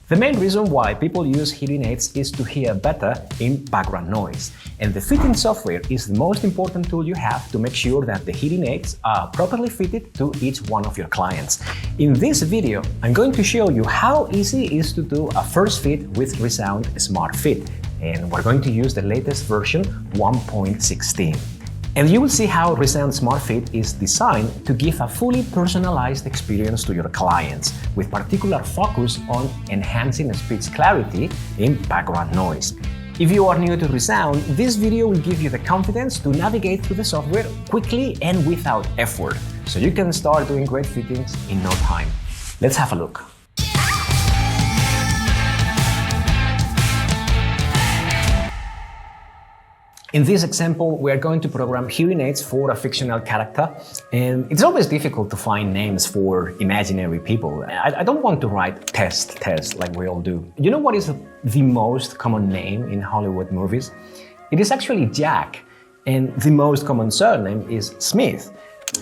The main reason why people use hearing aids is to hear better in background noise, and the fitting software is the most important tool you have to make sure that the hearing aids are properly fitted to each one of your clients. In this video, I'm going to show you how easy it is to do a first fit with Resound Smart Fit, and we're going to use the latest version 1.16. And you will see how Resound Smart Fit is designed to give a fully personalized experience to your clients, with particular focus on enhancing speech clarity in background noise. If you are new to Resound, this video will give you the confidence to navigate through the software quickly and without effort, so you can start doing great fittings in no time. Let's have a look. In this example, we are going to program hearing aids for a fictional character, and it's always difficult to find names for imaginary people. I don't want to write test like we all do. You know what is the most common name in Hollywood movies? It is actually Jack, and the most common surname is Smith.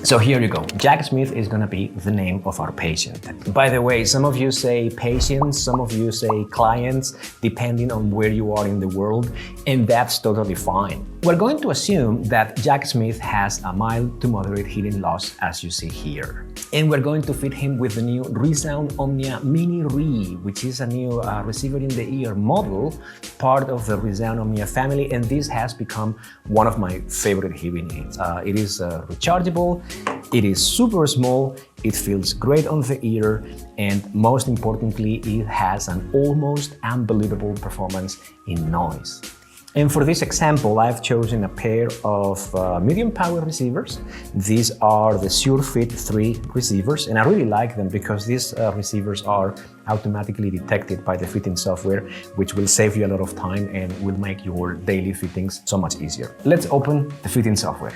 So here you go. Jack Smith is going to be the name of our patient. By the way, some of you say patients, some of you say clients, depending on where you are in the world, and that's totally fine. We're going to assume that Jack Smith has a mild to moderate hearing loss, as you see here. And we're going to fit him with the new Resound Omnia Mini Re, which is a new receiver in the ear model, part of the Resound Omnia family, and this has become one of my favorite hearing aids. It is rechargeable, it is super small, it feels great on the ear, and most importantly, it has an almost unbelievable performance in noise. And for this example, I've chosen a pair of medium power receivers. These are the SureFit 3 receivers, and I really like them because these receivers are automatically detected by the fitting software, which will save you a lot of time and will make your daily fittings so much easier. Let's open the fitting software.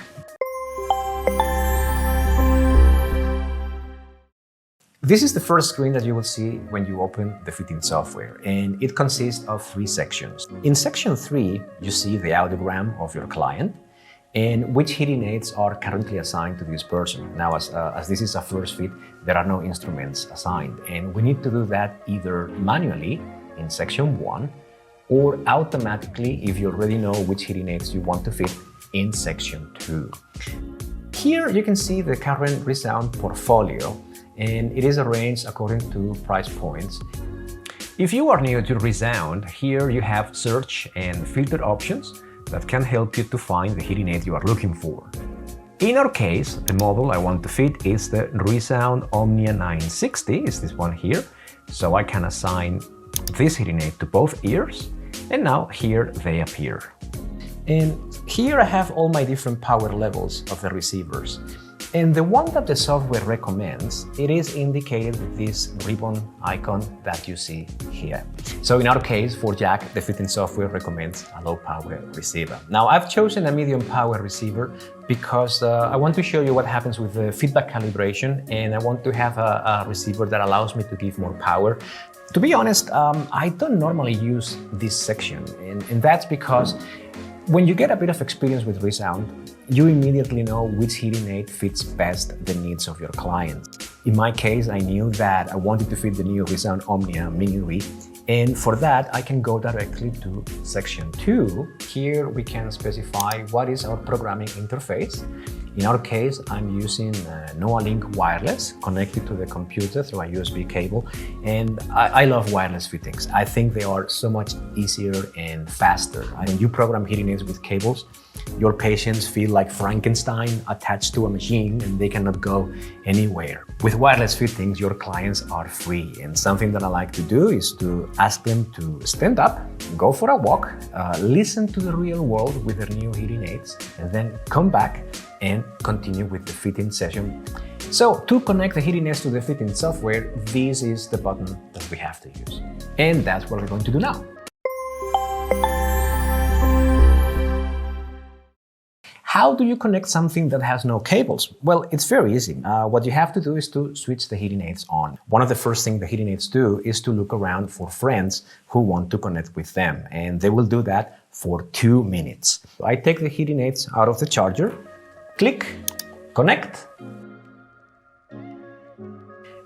This is the first screen that you will see when you open the fitting software, and it consists of 3 sections. In section 3, you see the audiogram of your client and which hearing aids are currently assigned to this person. Now, as this is a first fit, there are no instruments assigned, and we need to do that either manually in section 1 or automatically if you already know which hearing aids you want to fit in section 2. Here you can see the current Resound portfolio, and it is arranged according to price points. If you are new to Resound, here you have search and filter options that can help you to find the hearing aid you are looking for. In our case, the model I want to fit is the Resound Omnia 960, is this one here. So I can assign this hearing aid to both ears, and now here they appear. And here I have all my different power levels of the receivers. And the one that the software recommends, it is indicated with this ribbon icon that you see here. So in our case, for Jack, the fitting software recommends a low power receiver. Now, I've chosen a medium power receiver because I want to show you what happens with the feedback calibration, and I want to have a receiver that allows me to give more power. To be honest, I don't normally use this section, and that's because when you get a bit of experience with Resound, you immediately know which hearing aid fits best the needs of your clients. In my case, I knew that I wanted to fit the new Resound Omnia Mini Re, and for that I can go directly to section 2. Here we can specify what is our programming interface. In our case, I'm using Noalink wireless connected to the computer through a USB cable, and I love wireless fittings. I think they are so much easier and faster. When you program hearing aids with cables, your patients feel like Frankenstein attached to a machine and they cannot go anywhere. With wireless fittings, your clients are free, and something that I like to do is to ask them to stand up, go for a walk, listen to the real world with their new hearing aids, and then come back and continue with the fitting session. So to connect the hearing aids to the fitting software, this is the button that we have to use. And that's what we're going to do now. How do you connect something that has no cables? Well, it's very easy. What you have to do is to switch the hearing aids on. One of the first things the hearing aids do is to look around for friends who want to connect with them, and they will do that for 2 minutes. I take the hearing aids out of the charger, click, connect,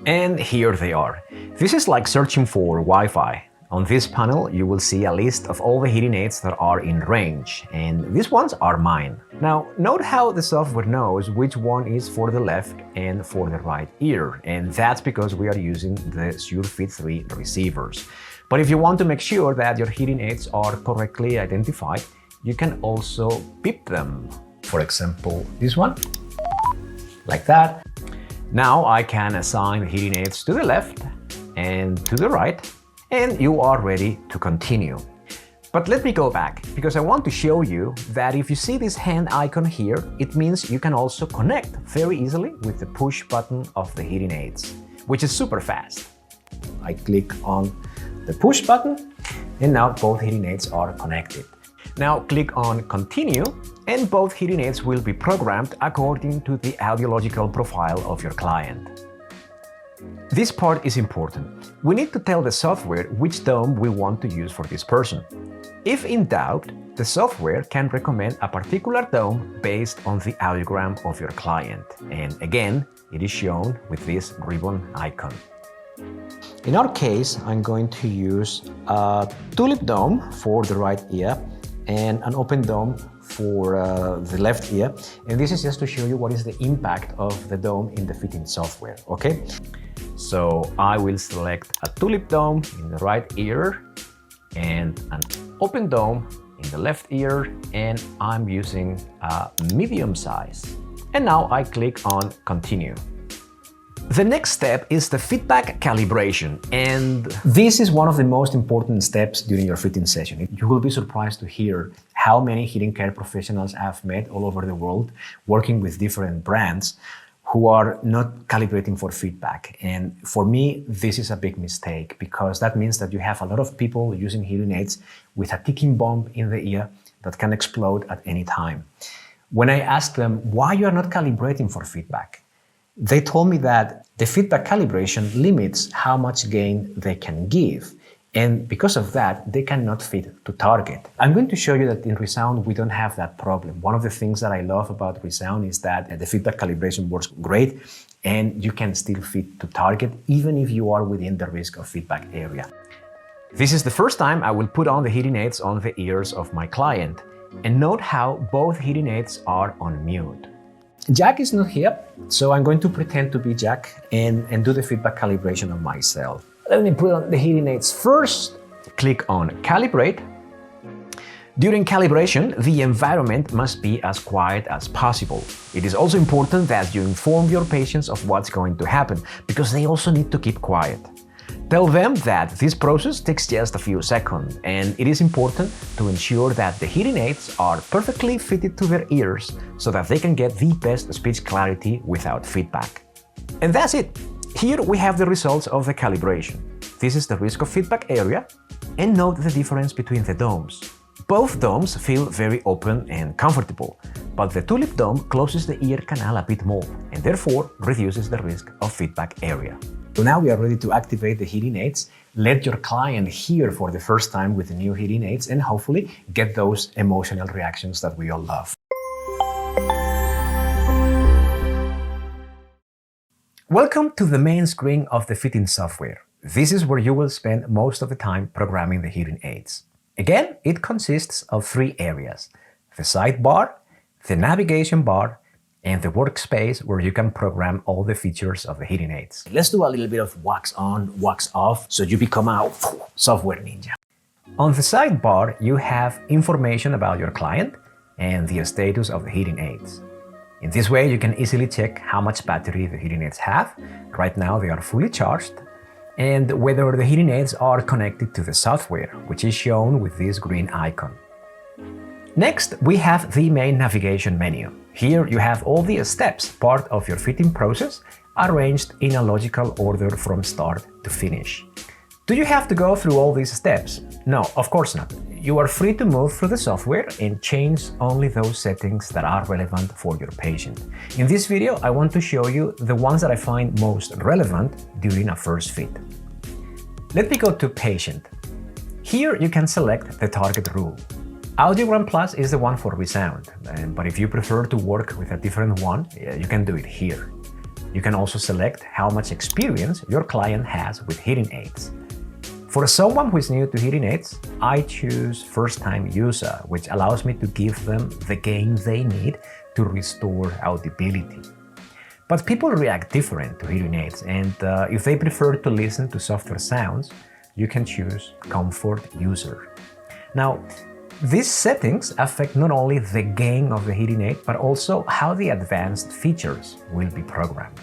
And here they are. This is like searching for Wi-Fi. On this panel, you will see a list of all the hearing aids that are in range, and these ones are mine. Now, note how the software knows which one is for the left and for the right ear, and that's because we are using the SureFit 3 receivers. But if you want to make sure that your hearing aids are correctly identified, you can also beep them. For example, this one, like that. Now I can assign hearing aids to the left and to the right, and you are ready to continue. But let me go back, because I want to show you that if you see this hand icon here, it means you can also connect very easily with the push button of the hearing aids, which is super fast. I click on the push button, and now both hearing aids are connected. Now click on Continue, and both hearing aids will be programmed according to the audiological profile of your client. This part is important. We need to tell the software which dome we want to use for this person. If in doubt, the software can recommend a particular dome based on the audiogram of your client. And again, it is shown with this ribbon icon. In our case, I'm going to use a tulip dome for the right ear and an open dome for the left ear. And this is just to show you what is the impact of the dome in the fitting software, okay? So I will select a tulip dome in the right ear and an open dome in the left ear, and I'm using a medium size. And now I click on Continue. The next step is the feedback calibration, and this is one of the most important steps during your fitting session. You will be surprised to hear how many hearing care professionals I've met all over the world working with different brands who are not calibrating for feedback. And for me, this is a big mistake, because that means that you have a lot of people using hearing aids with a ticking bomb in the ear that can explode at any time. When I asked them why you are not calibrating for feedback, they told me that the feedback calibration limits how much gain they can give. And because of that, they cannot fit to target. I'm going to show you that in Resound, we don't have that problem. One of the things that I love about Resound is that the feedback calibration works great, and you can still fit to target even if you are within the risk of feedback area. This is the first time I will put on the hearing aids on the ears of my client. And note how both hearing aids are on mute. Jack is not here, so I'm going to pretend to be Jack and do the feedback calibration on myself. Let me put on the hearing aids first. Click on Calibrate. During calibration, the environment must be as quiet as possible. It is also important that you inform your patients of what's going to happen, because they also need to keep quiet. Tell them that this process takes just a few seconds, and it is important to ensure that the hearing aids are perfectly fitted to their ears so that they can get the best speech clarity without feedback. And that's it! Here we have the results of the calibration. This is the risk of feedback area, and note the difference between the domes. Both domes feel very open and comfortable, but the tulip dome closes the ear canal a bit more and therefore reduces the risk of feedback area. So now we are ready to activate the hearing aids. Let your client hear for the first time with the new hearing aids and hopefully get those emotional reactions that we all love. Welcome to the main screen of the fitting software. This is where you will spend most of the time programming the hearing aids. Again, it consists of three areas: the sidebar, the navigation bar, and the workspace where you can program all the features of the hearing aids. Let's do a little bit of wax on, wax off, so you become a software ninja. On the sidebar, you have information about your client and the status of the hearing aids. In this way, you can easily check how much battery the hearing aids have. Right now, they are fully charged, and whether the hearing aids are connected to the software, which is shown with this green icon. Next, we have the main navigation menu. Here you have all the steps, part of your fitting process, arranged in a logical order from start to finish. Do you have to go through all these steps? No, of course not. You are free to move through the software and change only those settings that are relevant for your patient. In this video, I want to show you the ones that I find most relevant during a first fit. Let me go to Patient. Here you can select the target rule. Audiogram Plus is the one for Resound, but if you prefer to work with a different one, you can do it here. You can also select how much experience your client has with hearing aids. For someone who is new to hearing aids, I choose first-time user, which allows me to give them the gain they need to restore audibility. But people react different to hearing aids, and if they prefer to listen to softer sounds, you can choose comfort user. Now, these settings affect not only the gain of the hearing aid, but also how the advanced features will be programmed.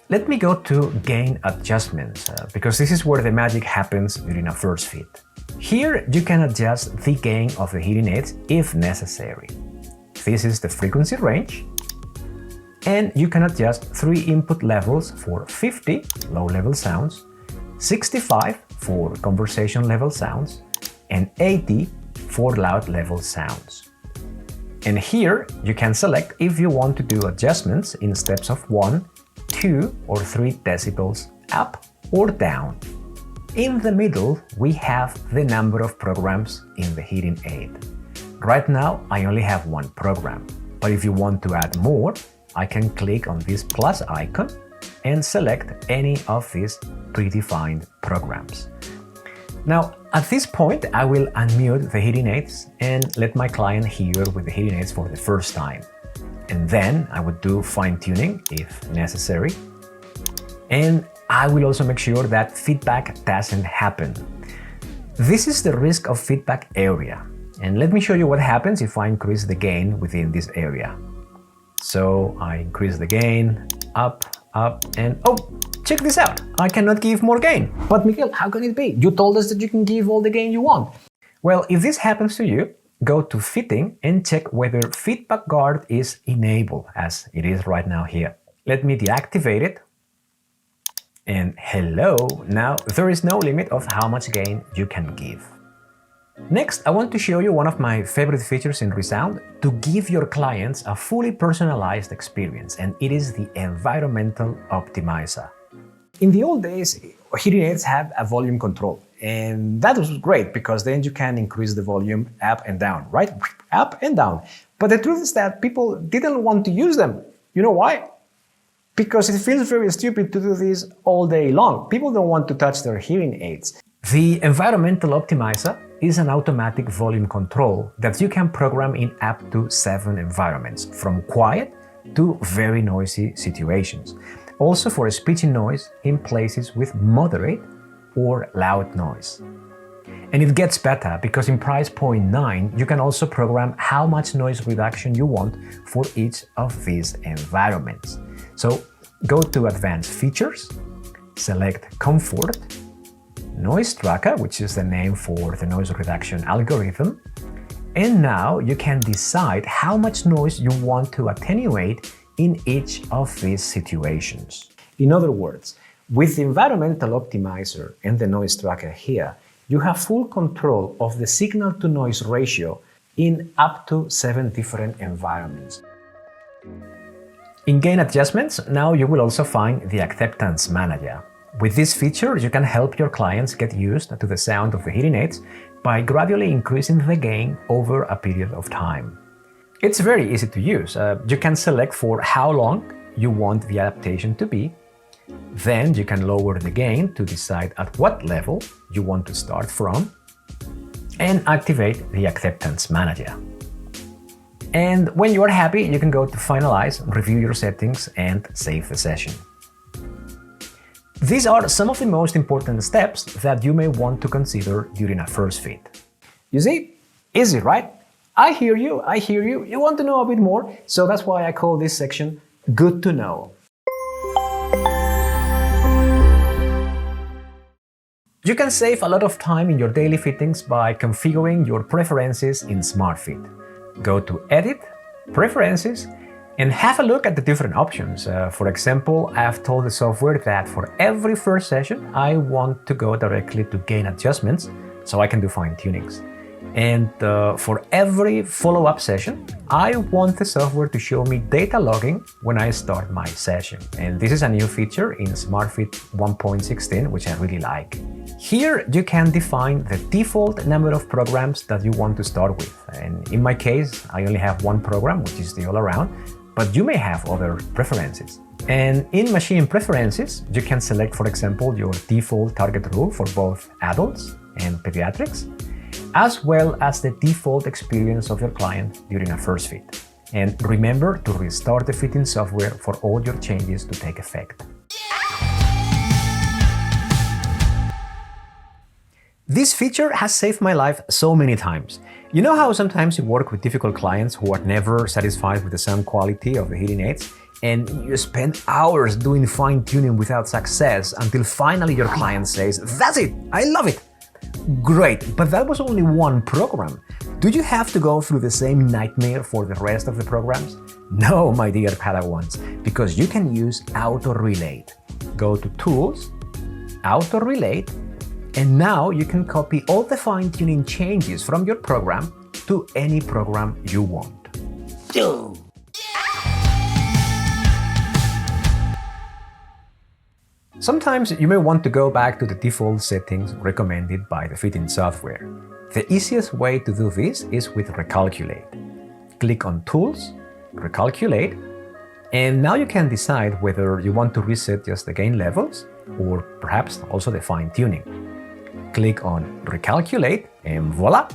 Let me go to gain adjustments, because this is where the magic happens during a first fit. Here you can adjust the gain of the hearing aids if necessary. This is the frequency range, and you can adjust 3 input levels for 50 low-level sounds, 65 for conversation level sounds, and 80 for loud level sounds. And here you can select if you want to do adjustments in steps of 1, 2 or 3 decibels up or down. In the middle, we have the number of programs in the hearing aid. Right now, I only have 1 program, but if you want to add more, I can click on this plus icon and select any of these predefined programs. Now, at this point, I will unmute the hearing aids and let my client hear with the hearing aids for the first time. And then I would do fine-tuning if necessary. And I will also make sure that feedback doesn't happen. This is the risk of feedback area. And let me show you what happens if I increase the gain within this area. So I increase the gain, up, and oh, check this out. I cannot give more gain. But Miguel, how can it be? You told us that you can give all the gain you want. Well, if this happens to you, go to Fitting and check whether Feedback Guard is enabled, as it is right now here. Let me deactivate it. And hello, now there is no limit of how much gain you can give. Next, I want to show you one of my favorite features in Resound to give your clients a fully personalized experience, and it is the Environmental Optimizer. In the old days, hearing aids had a volume control, and that was great because then you can increase the volume up and down, right? Up and down. But the truth is that people didn't want to use them. You know why? Because it feels very stupid to do this all day long. People don't want to touch their hearing aids. The Environmental Optimizer is an automatic volume control that you can program in up to 7 environments, from quiet to very noisy situations. Also for speech noise in places with moderate or loud noise. And it gets better because in price point 9 you can also program how much noise reduction you want for each of these environments. So go to Advanced Features, select Comfort, Noise Tracker, which is the name for the noise reduction algorithm, and now you can decide how much noise you want to attenuate in each of these situations. In other words, with the Environmental Optimizer and the Noise Tracker here, you have full control of the signal-to-noise ratio in up to 7 different environments. In Gain Adjustments, now you will also find the Acceptance Manager. With this feature, you can help your clients get used to the sound of the hearing aids by gradually increasing the gain over a period of time. It's very easy to use. You can select for how long you want the adaptation to be. Then you can lower the gain to decide at what level you want to start from, and activate the Acceptance Manager. And when you are happy, you can go to Finalize, review your settings, and save the session. These are some of the most important steps that you may want to consider during a first fit. You see? Easy, right? I hear you, you want to know a bit more, so that's why I call this section Good to Know. You can save a lot of time in your daily fittings by configuring your preferences in SmartFit. Go to Edit, Preferences, and have a look at the different options. For example, I have told the software that for every first session, I want to go directly to Gain Adjustments so I can do fine-tunings. And for every follow-up session, I want the software to show me data logging when I start my session. And this is a new feature in SmartFit 1.16, which I really like. Here you can define the default number of programs that you want to start with. And in my case, I only have 1 program, which is the all-around, but you may have other preferences. And in machine preferences, you can select, for example, your default target rule for both adults and pediatrics, as well as the default experience of your client during a first fit. And remember to restart the fitting software for all your changes to take effect. This feature has saved my life so many times. You know how sometimes you work with difficult clients who are never satisfied with the sound quality of the hearing aids, and you spend hours doing fine-tuning without success until finally your client says, "That's it, I love it." Great, but that was only one program. Do you have to go through the same nightmare for the rest of the programs? No, my dear Padawans, because you can use Auto-Relate. Go to Tools, Auto-Relate, and now you can copy all the fine-tuning changes from your program to any program you want. Sometimes you may want to go back to the default settings recommended by the fitting software. The easiest way to do this is with Recalculate. Click on Tools, Recalculate, and now you can decide whether you want to reset just the gain levels or perhaps also the fine-tuning. Click on Recalculate and voila!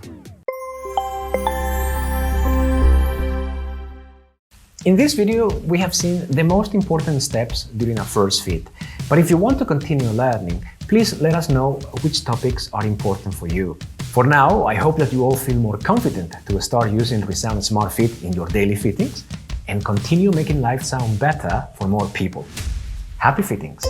In this video, we have seen the most important steps during a first fit. But if you want to continue learning, please let us know which topics are important for you. For now, I hope that you all feel more confident to start using Resound Smart Fit in your daily fittings and continue making life sound better for more people. Happy fittings!